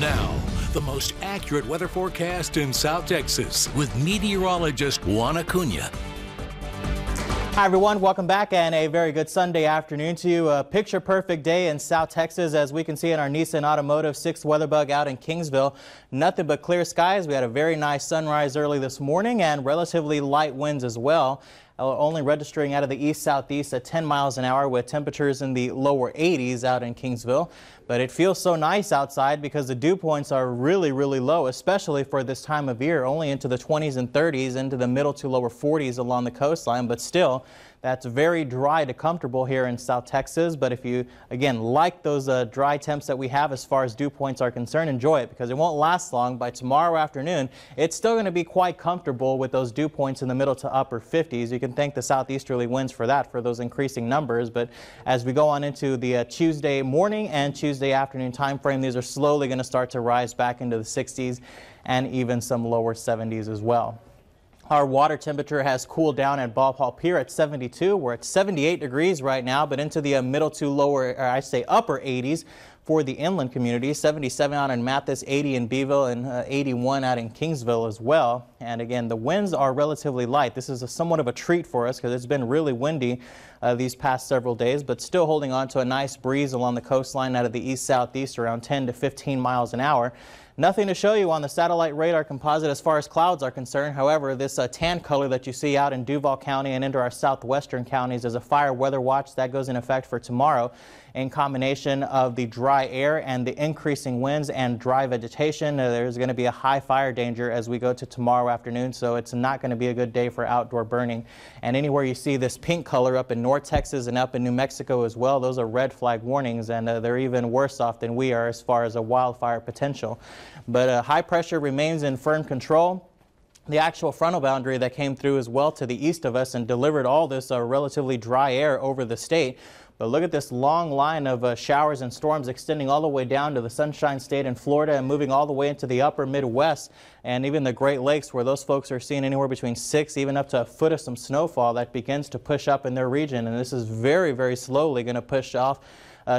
Now, the most accurate weather forecast in South Texas with meteorologist Juan Acuna. Hi everyone, welcome back and a very good Sunday afternoon to you. A picture perfect day in South Texas, as we can see in our Nissan Automotive 6th WeatherBug out in Kingsville. Nothing but clear skies. We had a very nice sunrise early this morning and relatively light winds as well. Only registering out of the east-southeast at 10 miles an hour with temperatures in the lower 80s out in Kingsville. But it feels so nice outside because the dew points are really low, especially for this time of year, only into the 20s and 30s, into the middle to lower 40s along the coastline. But still, that's very dry to comfortable here in South Texas. But if you, again, like those dry temps that we have as far as dew points are concerned, enjoy it because it won't last long. By tomorrow afternoon, it's still going to be quite comfortable with those dew points in the middle to upper 50s. You can thank the southeasterly winds for that, for those increasing numbers. But as we go on into the Tuesday morning and Tuesday afternoon time frame, these are slowly going to start to rise back into the 60s and even some lower 70s as well. Our water temperature has cooled down at Ball Hall Pier at 72. We're at 78 degrees right now, but into the middle to lower, or I say upper 80s for the inland community. 77 out in Mathis, 80 in Beeville, and 81 out in Kingsville as well. And again, the winds are relatively light. This is somewhat of a treat for us because it's been really windy these past several days, but still holding on to a nice breeze along the coastline out of the east-southeast around 10 to 15 miles an hour. Nothing to show you on the satellite radar composite as far as clouds are concerned. However, this tan color that you see out in Duval County and into our southwestern counties is a fire weather watch that goes in effect for tomorrow. In combination of the dry air and the increasing winds and dry vegetation, there's going to be a high fire danger as we go to tomorrow afternoon, so it's not going to be a good day for outdoor burning. And anywhere you see this pink color up in North Texas and up in New Mexico as well, those are red flag warnings, and they're even worse off than we are as far as a wildfire potential. But high pressure remains in firm control. The actual frontal boundary that came through as well to the east of us and delivered all this relatively dry air over the state. But look at this long line of showers and storms extending all the way down to the Sunshine State in Florida and moving all the way into the upper Midwest and even the Great Lakes, where those folks are seeing anywhere between 6 even up to a foot of some snowfall that begins to push up in their region. And this is very slowly going to push off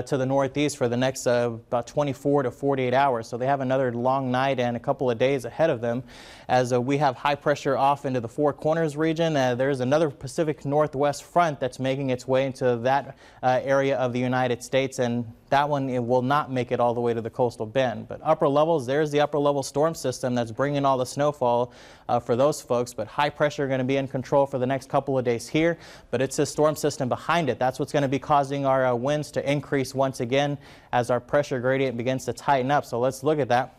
to the northeast for the next about 24 to 48 hours. So they have another long night and a couple of days ahead of them as we have high pressure off into the Four Corners region. There's another Pacific Northwest front that's making its way into that area of the United States, and that one, it will not make it all the way to the coastal bend. But upper levels, there's the upper level storm system that's bringing all the snowfall for those folks. But high pressure going to be in control for the next couple of days here. But it's the storm system behind it. That's what's going to be causing our winds to increase once again as our pressure gradient begins to tighten up. So let's look at that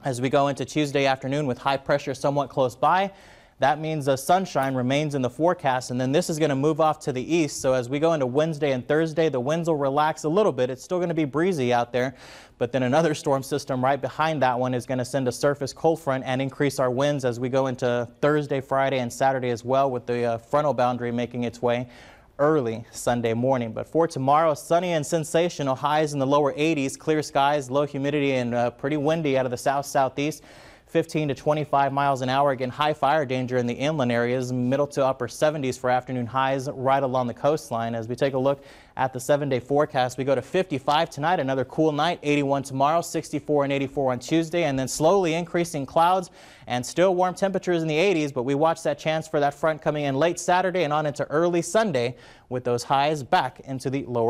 as we go into Tuesday afternoon with high pressure somewhat close by. That means the sunshine remains in the forecast, and then this is going to move off to the east. So as we go into Wednesday and Thursday, the winds will relax a little bit. It's still going to be breezy out there, but then another storm system right behind that one is going to send a surface cold front and increase our winds as we go into Thursday, Friday, and Saturday as well, with the frontal boundary making its way early Sunday morning. But for tomorrow, sunny and sensational, highs in the lower 80s, clear skies, low humidity, and pretty windy out of the south-southeast. 15 to 25 miles an hour. Again, high fire danger in the inland areas, middle to upper 70s for afternoon highs right along the coastline. As we take a look at the 7-day forecast, we go to 55 tonight, another cool night, 81 tomorrow, 64 and 84 on Tuesday, and then slowly increasing clouds and still warm temperatures in the 80s, but we watch that chance for that front coming in late Saturday and on into early Sunday with those highs back into the lower